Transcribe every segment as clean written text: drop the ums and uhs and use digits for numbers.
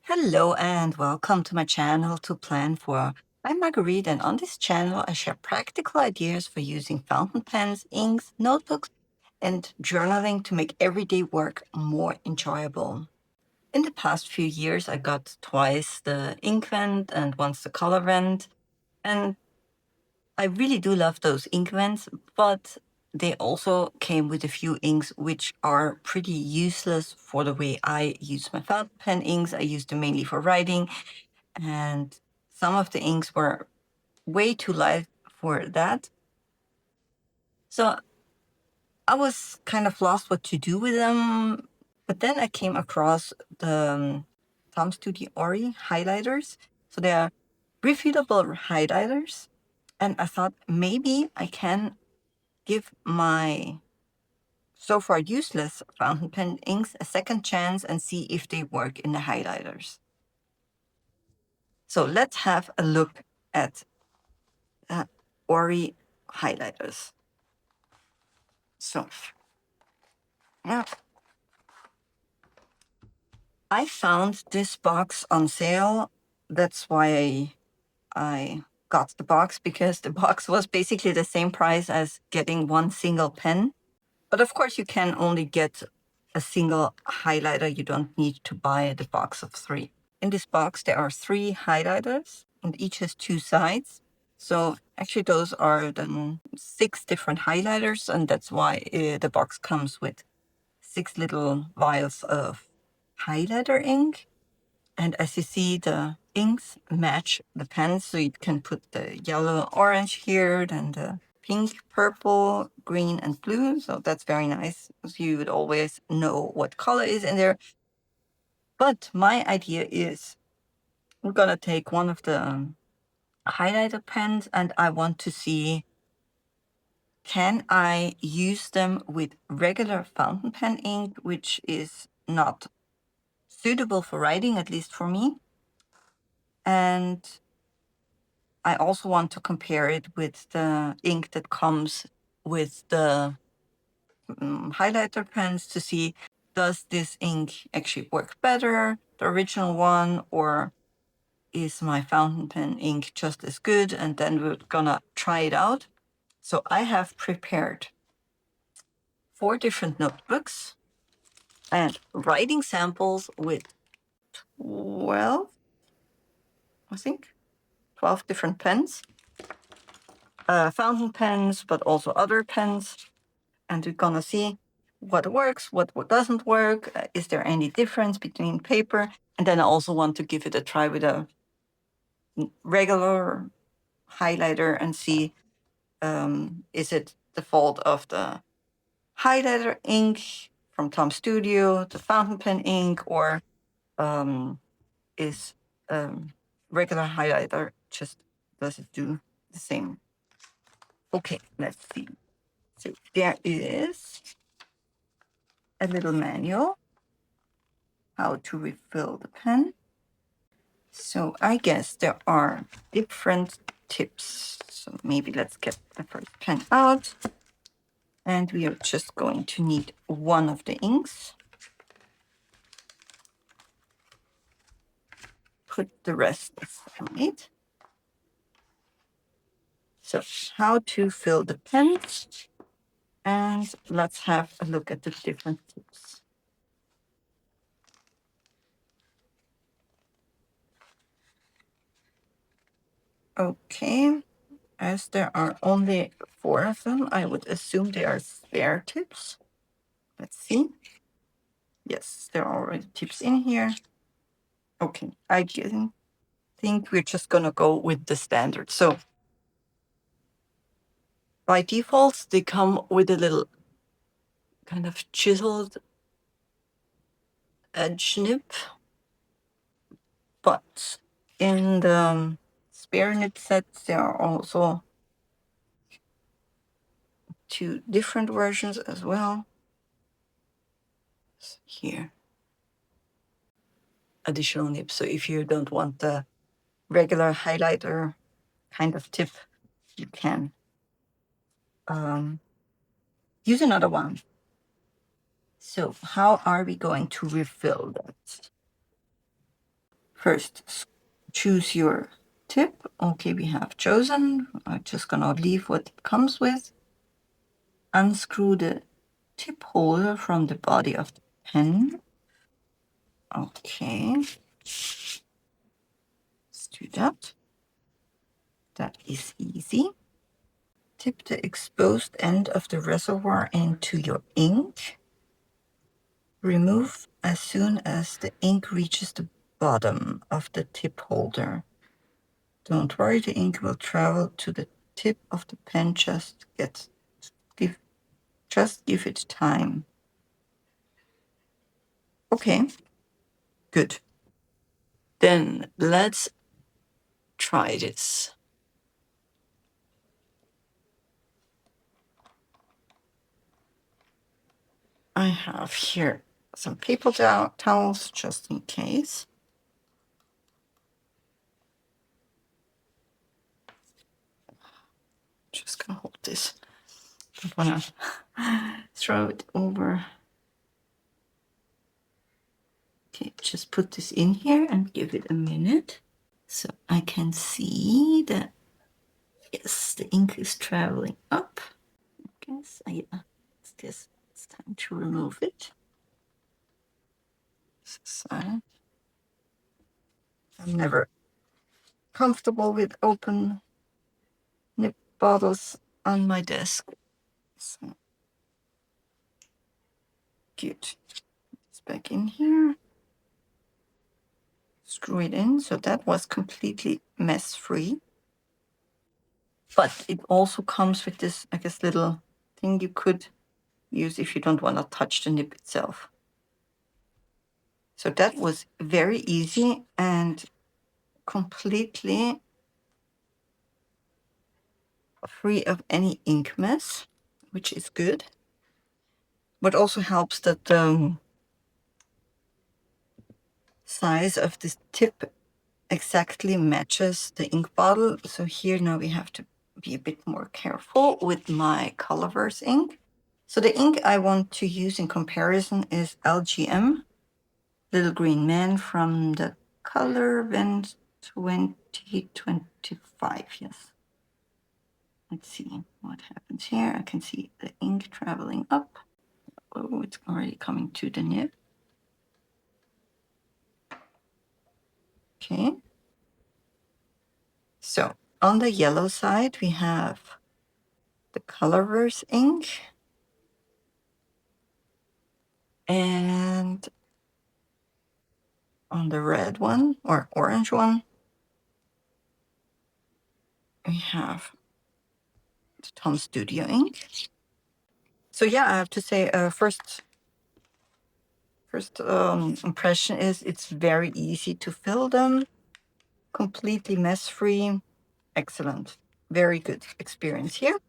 Hello and welcome to my channel To Plan For. I'm Marguerite, and on this channel I share practical ideas for using fountain pens, inks, notebooks, and journaling to make everyday work more enjoyable. In the past few years I got twice the ink vent and once the color vent, and I really do love those ink vents, but they also came with a few inks which are pretty useless for the way I use my fountain pen inks. I use them mainly for writing, and some of the inks were way too light for that. So I was kind of lost what to do with them. But then I came across the Tom Studio Ori highlighters. So they are refillable highlighters. And I thought maybe I can give my so far useless fountain pen inks a second chance and see if they work in the highlighters. So let's have a look at Ori highlighters. So yeah, I found this box on sale. That's why I got the box, because the box was basically the same price as getting one single pen. But of course, you can only get a single highlighter. You don't need to buy the box of 3. In this box, there are 3 highlighters, and each has 2 sides. So actually, those are then 6 different highlighters, and that's why the box comes with 6 little vials of highlighter ink. And as you see, the inks match the pens, so you can put the yellow, orange here, then the pink, purple, green, and blue. So that's very nice, because you would always know what color is in there. But my idea is we're gonna take one of the highlighter pens, and I want to see, can I use them with regular fountain pen ink, which is not suitable for writing, at least for me. And I also want to compare it with the ink that comes with the highlighter pens to see, does this ink actually work better, the original one, or is my fountain pen ink just as good? And then we're gonna try it out. So I have prepared 4 different notebooks and writing samples with 12, I think, 12 different pens, fountain pens, but also other pens. And we're gonna see what works, what doesn't work, is there any difference between paper? And then I also want to give it a try with a regular highlighter and see, is it the fault of the highlighter ink from Tom Studio, the fountain pen ink, or is regular highlighter just, does it do the same? Okay, let's see. So there is a little manual how to refill the pen. So I guess there are different tips. So maybe let's get the first pen out. And we are just going to need one of the inks. Put the rest aside. So how to fill the pen. And let's have a look at the different tips. Okay, as there are only 4 of them, I would assume they are spare tips. Let's see. Yes, there are already tips in here. Okay, I think we're just gonna go with the standard. So by default, they come with a little kind of chiseled edge nib, but in the spare nib sets, there are also 2 different versions as well. Here, additional nib. So if you don't want the regular highlighter kind of tip, you can use another one. So how are we going to refill that? First, choose your tip. Okay, we have chosen. I'm just gonna leave what it comes with. Unscrew the tip holder from the body of the pen. Okay, let's do that. That is easy. Tip the exposed end of the reservoir into your ink. Remove as soon as the ink reaches the bottom of the tip holder. Don't worry, the ink will travel to the tip of the pen. Just give it time. Okay, good. Then let's try this. I have here some paper towels just in case. Just gonna hold this. Don't wanna throw it over. Okay, just put this in here and give it a minute. So I can see that, yes, the ink is traveling up. I guess it's time to remove it. I'm never comfortable with open nib bottles on my desk. So, good. It's back in here. Screw it in. So that was completely mess-free. But it also comes with this, I guess, little thing you could use if you don't want to touch the nib itself. So that was very easy and completely free of any ink mess, which is good. But also helps that the size of this tip exactly matches the ink bottle. So here now we have to be a bit more careful with my Colorverse ink. So the ink I want to use in comparison is LGM, Little Green Man from the Color Event 2025, yes. Let's see what happens here. I can see the ink traveling up. Oh, it's already coming to the nib. Okay. So on the yellow side, we have the Colorverse ink. And on the red one or orange one, we have the Tom Studio ink. So yeah, I have to say, first impression is it's very easy to fill them, completely mess-free. Excellent. Very good experience here.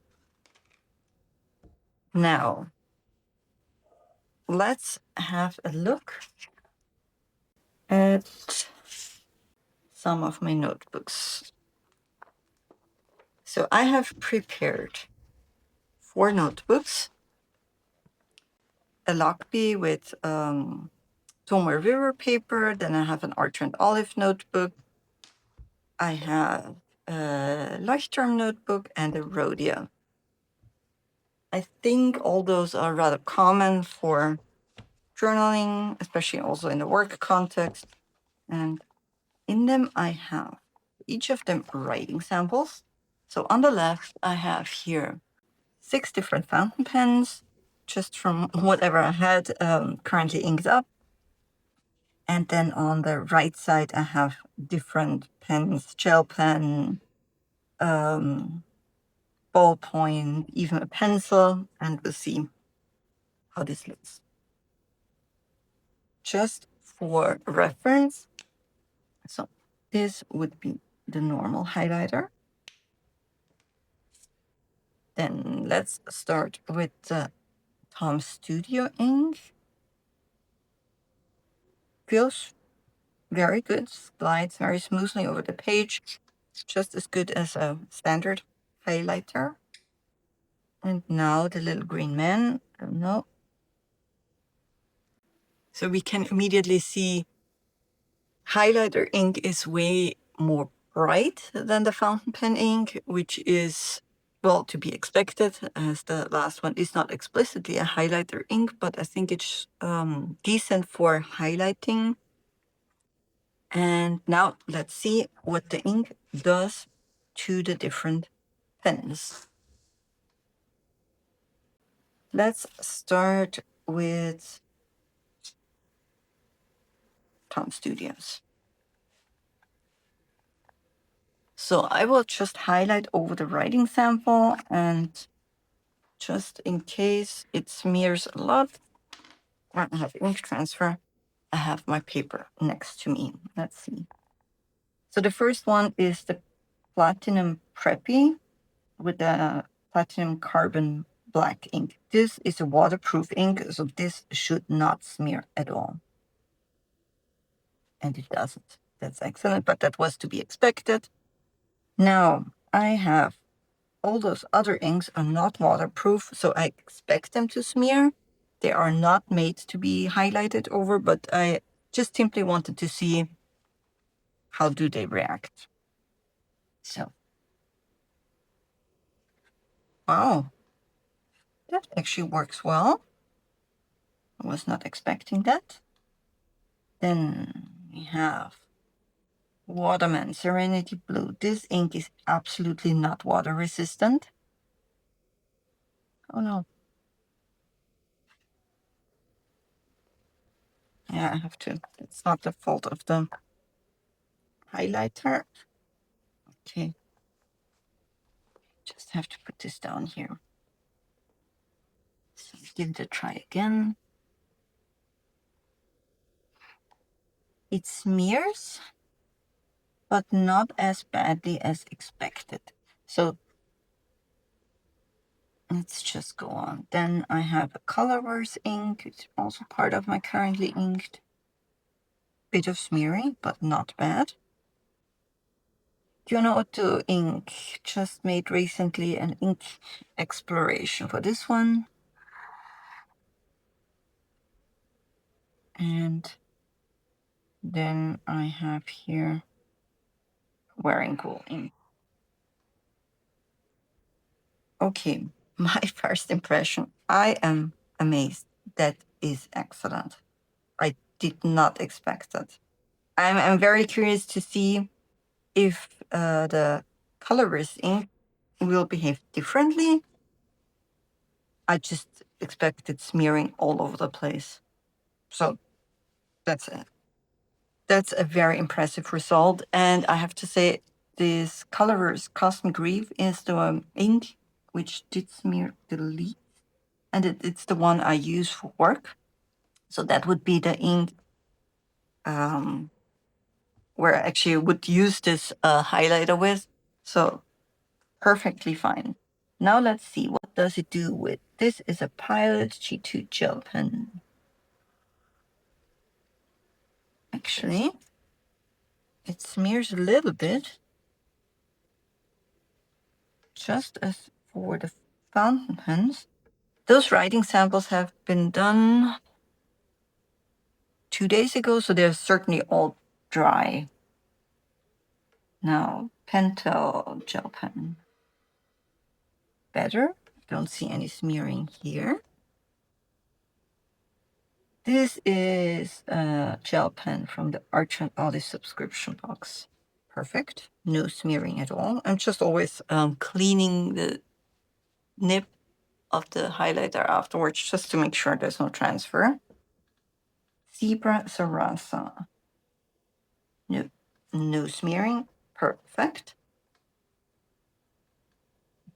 Now, let's have a look at some of my notebooks. So I have prepared 4 notebooks. A Lockbee with Tomer River paper. Then I have an Archer and Olive notebook. I have a Leuchtturm notebook and a Rhodia. I think all those are rather common for journaling, especially also in the work context. And in them, I have each of them writing samples. So on the left, I have here 6 different fountain pens, just from whatever I had currently inked up. And then on the right side, I have different pens, gel pen, ballpoint, even a pencil, and we'll see how this looks. Just for reference, so this would be the normal highlighter. Then let's start with the Tom Studio ink. Feels very good, glides very smoothly over the page, just as good as a standard highlighter. And now the Little Green Man, I don't know. So we can immediately see highlighter ink is way more bright than the fountain pen ink, which is, well, to be expected, as the last one is not explicitly a highlighter ink, but I think it's decent for highlighting. And now let's see what the ink does to the different pens. Let's start with Tom Studios. So I will just highlight over the writing sample, and just in case it smears a lot, I have ink transfer, I have my paper next to me. Let's see. So the first one is the Platinum Preppy with the platinum carbon black ink. This is a waterproof ink, so this should not smear at all. And it doesn't. That's excellent, but that was to be expected. Now, I have all those other inks are not waterproof, so I expect them to smear. They are not made to be highlighted over, but I just simply wanted to see how do they react. So, wow, that actually works well. I was not expecting that. Then we have Waterman Serenity Blue. This ink is absolutely not water resistant. Oh no. Yeah, I have to. It's not the fault of the highlighter. Okay. Just have to put this down here. So give it a try again. It smears, but not as badly as expected. So let's just go on. Then I have a Colorverse ink. It's also part of my currently inked. Bit of smearing, but not bad. Do you know what to ink? Just made recently an ink exploration for this one. And then I have here Wearing Cool ink. Okay, my first impression, I am amazed. That is excellent. I did not expect that. I'm very curious to see if the Colorverse ink will behave differently. I just expected smearing all over the place. So that's it. That's a very impressive result. And I have to say, this Colorverse Cosmic Reef is the ink which did smear the least. And it's the one I use for work. So that would be the ink where I actually would use this highlighter with. So perfectly fine. Now let's see, what does it do with, this is a Pilot G2 gel pen. Actually, it smears a little bit, just as for the fountain pens. Those writing samples have been done 2 days ago, so they're certainly all dry. Now, Pentel gel pen. Better. Don't see any smearing here. This is a gel pen from the Arch and Audi subscription box. Perfect. No smearing at all. I'm just always cleaning the nib of the highlighter afterwards just to make sure there's no transfer. Zebra Sarasa. No smearing. Perfect.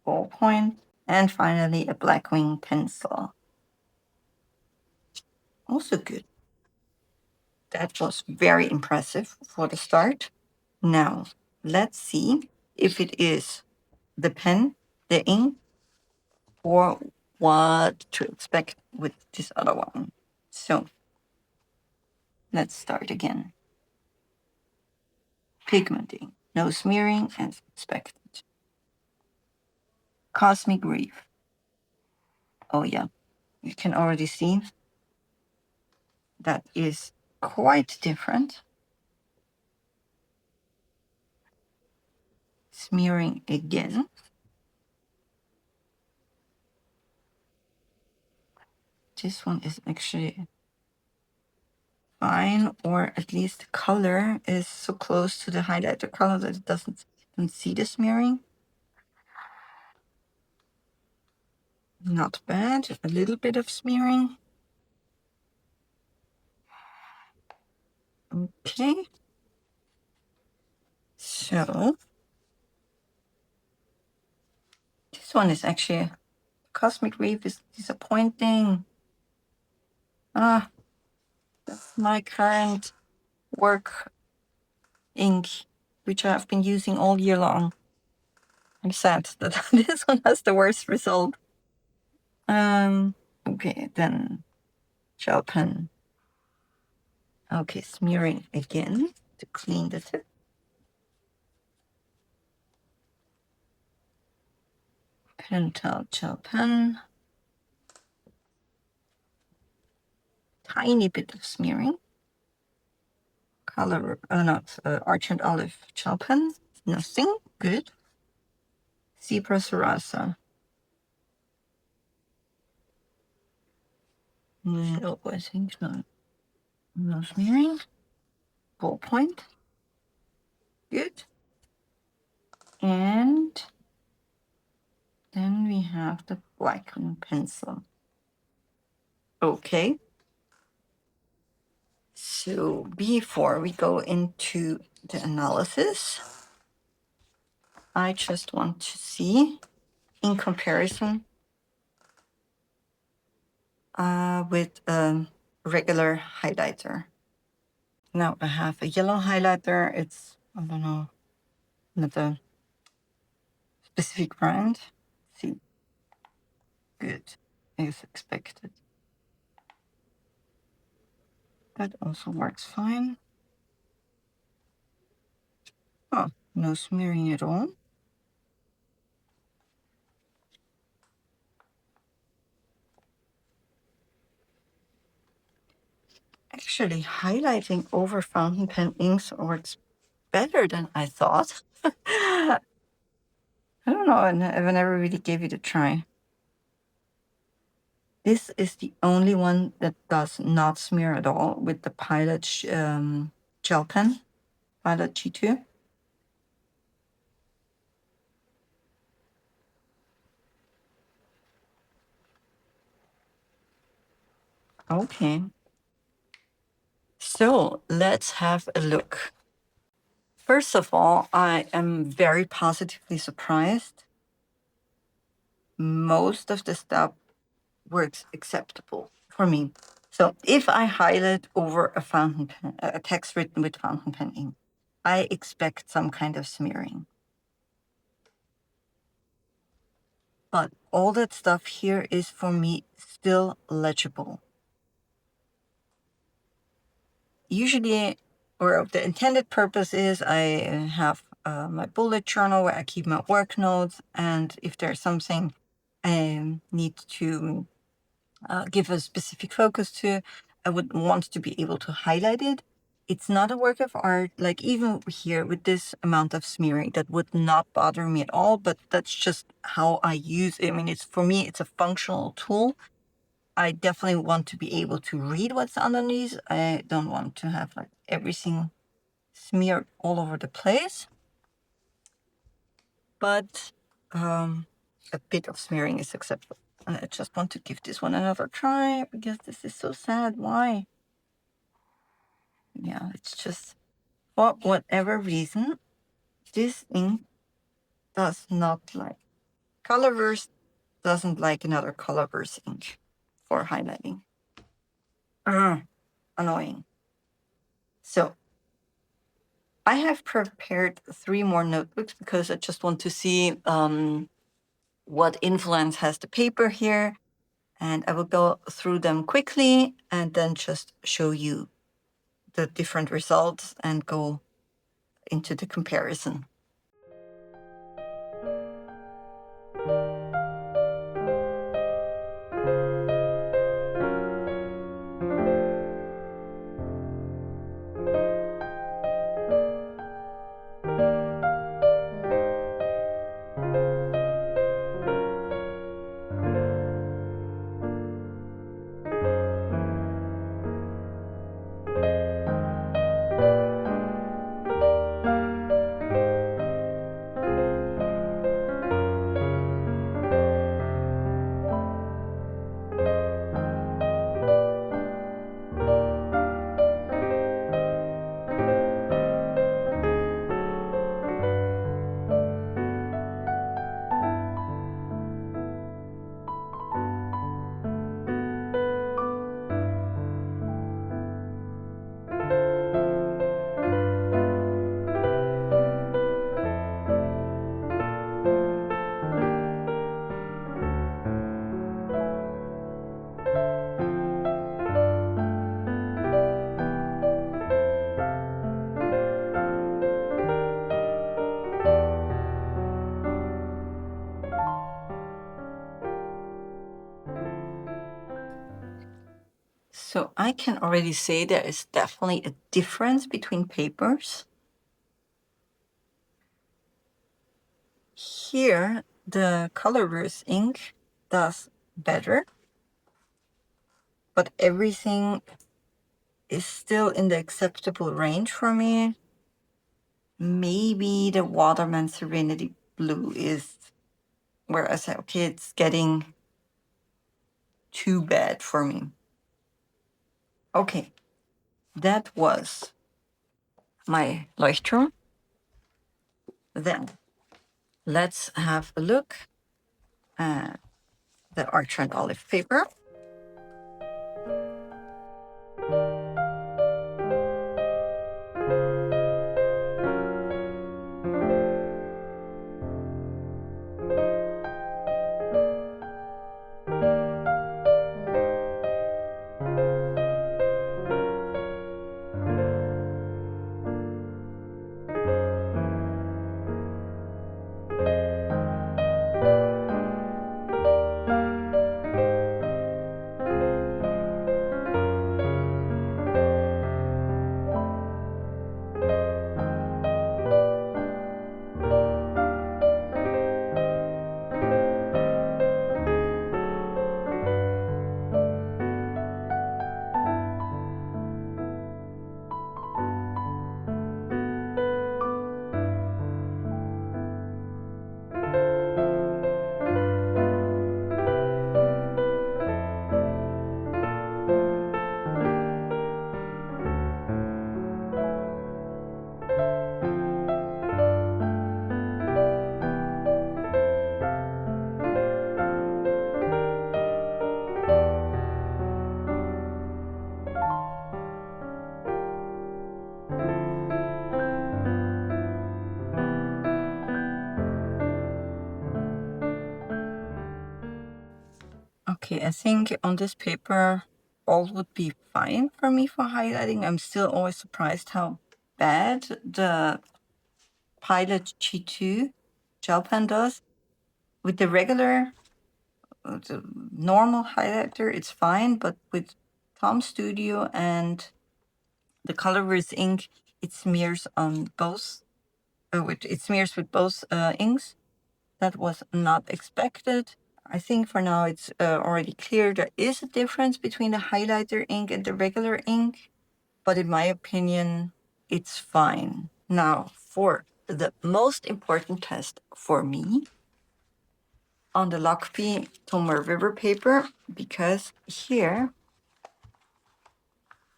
Ballpoint. And finally, a Blackwing pencil. Also good. That was very impressive for the start. Now, let's see if it is the pen, the ink, or what to expect with this other one. So, let's start again. Pigmenting. No smearing as expected. Cosmic Reef. Oh yeah, you can already see that is quite different. smearing again. This one is actually fine, or at least the color is so close to the highlighter color that it don't see the smearing. Not bad. A little bit of smearing. Okay. So this one is actually, Cosmic Reef is disappointing. Ah, that's my current work ink, which I've been using all year long. I'm sad that this one has the worst result. Okay, then gel pen. Okay, smearing again to clean the tip. Pentel gel pen. Tiny bit of smearing. Arch and Olive gel pen. Nothing. Good. Zebra Sarasa. No, I think no. No smearing. Ballpoint. Good. And then we have the blackening pencil. Okay. So before we go into the analysis, I just want to see in comparison with a regular highlighter. Now I have a yellow highlighter. It's, I don't know, not a specific brand. Let's see, good, as expected. That also works fine. Oh, no smearing at all. Actually, highlighting over fountain pen inks works better than I thought. I don't know, I've never really gave it a try. This is the only one that does not smear at all with the Pilot gel pen, Pilot G2. Okay. So let's have a look. First of all, I am very positively surprised. Most of the stuff works acceptable for me. So if I highlight over a fountain pen, a text written with fountain pen ink, I expect some kind of smearing. But all that stuff here is for me still legible. Usually, or the intended purpose is I have my bullet journal where I keep my work notes, and if there's something I need to give a specific focus to, I would want to be able to highlight it. It's not a work of art. Like even here with this amount of smearing, that would not bother me at all, but that's just how I use it. I mean, it's, for me, it's a functional tool. I definitely want to be able to read what's underneath. I don't want to have like everything smeared all over the place. But a bit of smearing is acceptable. And I just want to give this one another try because this is so sad. Why? Yeah, it's just, for whatever reason, this ink does not like, Colorverse doesn't like another Colorverse ink for highlighting. Annoying. So I have prepared 3 more notebooks because I just want to see what influence has the paper here. And I will go through them quickly and then just show you the different results and go into the comparison. So I can already say there is definitely a difference between papers. Here, the Colorverse ink does better, but everything is still in the acceptable range for me. Maybe the Waterman Serenity Blue is where I say, okay, it's getting too bad for me. Okay, that was my Leuchtturm. Then let's have a look at the Archer and Olive paper. Okay, I think on this paper, all would be fine for me for highlighting. I'm still always surprised how bad the Pilot G2 gel pen does. With the regular, the normal highlighter, it's fine, but with Tom Studio and the Colorverse ink, it smears on both. It smears with both inks. That was not expected. I think for now it's already clear there is a difference between the highlighter ink and the regular ink, but in my opinion, it's fine. Now, for the most important test for me on the Lockpee Tomer River paper, because here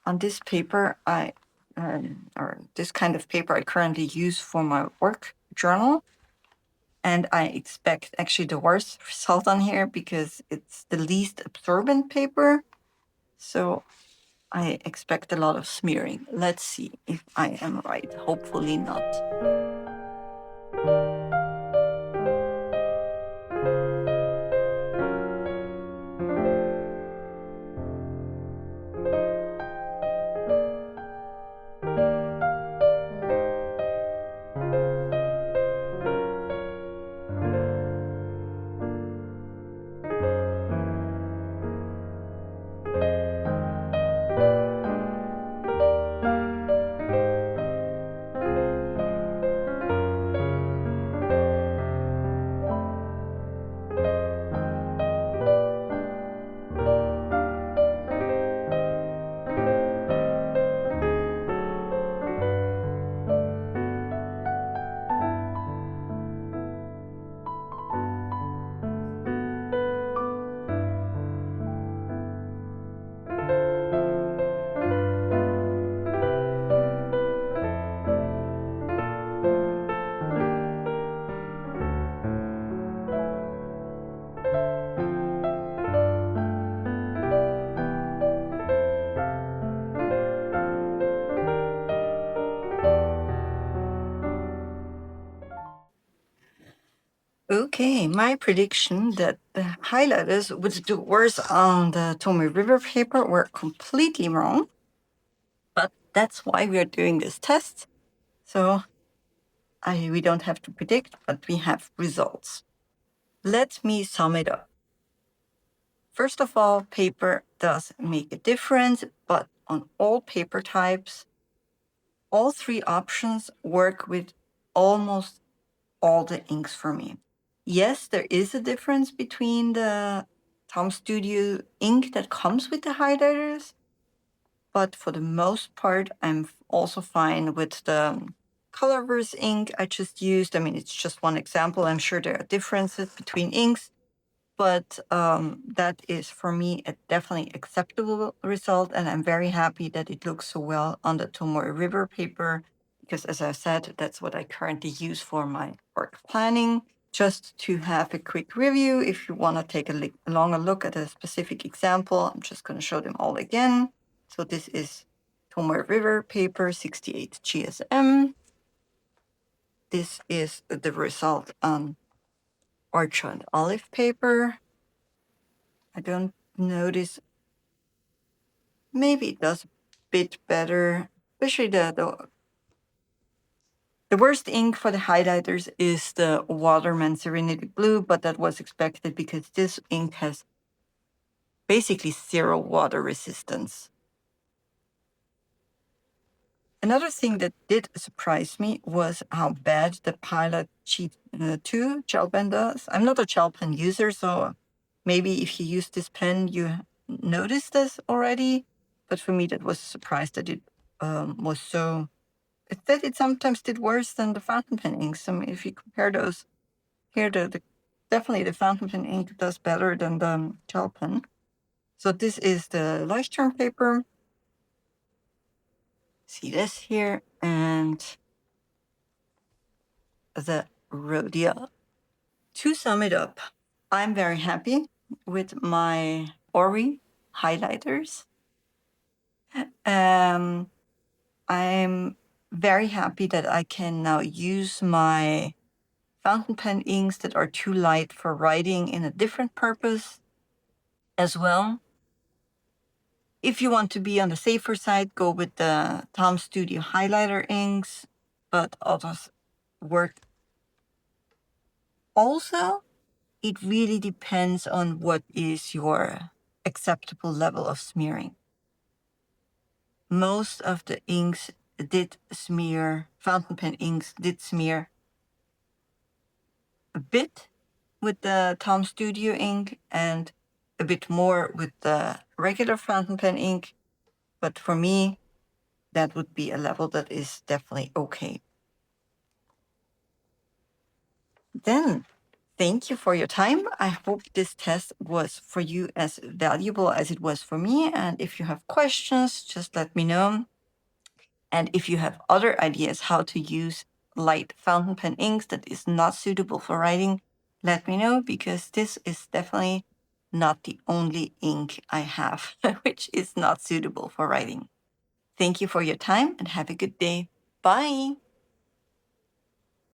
on this paper, or this kind of paper I currently use for my work journal, and I expect actually the worst result on here because it's the least absorbent paper. So I expect a lot of smearing. Let's see if I am right. Hopefully not. Okay, my prediction that the highlighters would do worse on the Tomy River paper were completely wrong. But that's why we are doing this test. So we don't have to predict, but we have results. Let me sum it up. First of all, paper does make a difference, but on all paper types, all three options work with almost all the inks for me. Yes, there is a difference between the Tom Studio ink that comes with the highlighters, but for the most part, I'm also fine with the Colorverse ink I just used. I mean, it's just one example. I'm sure there are differences between inks, but that is for me a definitely acceptable result, and I'm very happy that it looks so well on the Tomoe River paper, because as I said, that's what I currently use for my work planning. Just to have a quick review, if you want to take a longer look at a specific example, I'm just going to show them all again. So this is Tomoe River paper 68 GSM. This is the result on Orchard Olive paper. I don't notice. Maybe it does a bit better, especially the worst ink for the highlighters is the Waterman Serenity Blue, but that was expected because this ink has basically zero water resistance. Another thing that did surprise me was how bad the Pilot G2 gel pen does. I'm not a gel pen user, so maybe if you use this pen, you noticed this already. But for me, that was a surprise that it was so. That it sometimes did worse than the fountain pen inks. I mean, if you compare those, here definitely the fountain pen ink does better than the gel pen. So this is the Leuchtturm paper. See this here, and the Rhodia. To sum it up, I'm very happy with my Ori highlighters. I'm very happy that I can now use my fountain pen inks that are too light for writing in a different purpose as well. If you want to be on the safer side, go with the Tom Studio highlighter inks, but others work also. It really depends on what is your acceptable level of smearing. Most of the inks did smear, fountain pen inks did smear a bit with the Tom Studio ink and a bit more with the regular fountain pen ink. But for me, that would be a level that is definitely okay. Then, thank you for your time. I hope this test was for you as valuable as it was for me. And if you have questions, just let me know. And if you have other ideas how to use light fountain pen inks that is not suitable for writing, let me know, because this is definitely not the only ink I have which is not suitable for writing. Thank you for your time and have a good day. Bye.